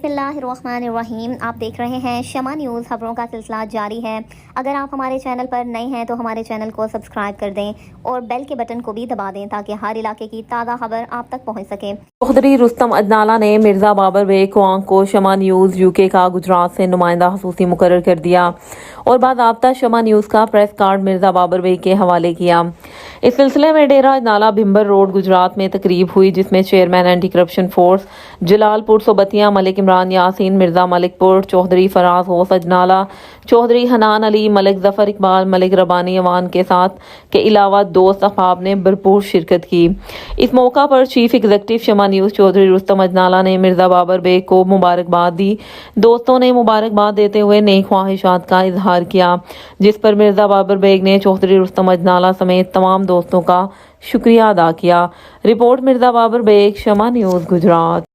बिस्मिल्लाहिर्रहमानिर्रहीम। आप देख रहे हैं शमा न्यूज़। खबरों का सिलसिला जारी है। अगर आप हमारे चैनल पर नए हैं तो हमारे चैनल को सब्सक्राइब कर दें और बेल के बटन को भी दबा दें ताकि हर इलाके की ताज़ा खबर आप तक पहुंच सके। चौधरी रुस्तम अदनाला ने मिर्ज़ा बाबर बेग क्वांग को शमा न्यूज़ यूके का गुजरात से नुमाइंदा खसूसी मुकर्रर कर दिया और बाज़ाब्ता शमा न्यूज़ का प्रेस कार्ड मिर्ज़ा बाबर बेग के हवाले किया। इस सिलसिले में डेरा अदनाला भिम्बर रोड गुजरात में तकरीब हुई जिसमें chairman anti corruption force Jalalpur Sobtian Malik Imran Yasin Mirza Malikpur Chaudhry Faraz होस अदनाला चौधरी हनान अली मलिक जफर इकबाल मलिक रबानी अवान के साथ के अलावा दोस्त अहबाब ने भरपूर शिरकत की। इस मौका पर चीफ एग्जीक्यूटिव शमा न्यूज़ चौधरी रुस्तम अदनाला ने मिर्ज़ा बाबर बेग को मुबारकबाद दी। दोस्तों ने मुबारकबाद देते हुए नई ख्वाहिशात का इजहार किया जिस पर मिर्ज़ा बाबर बेग ने चौधरी रुस्तम अदनाला समेत तमाम दोस्तों का शुक्रिया अदा किया। रिपोर्ट मिर्ज़ा बाबर बेग शमा न्यूज़ गुजरात।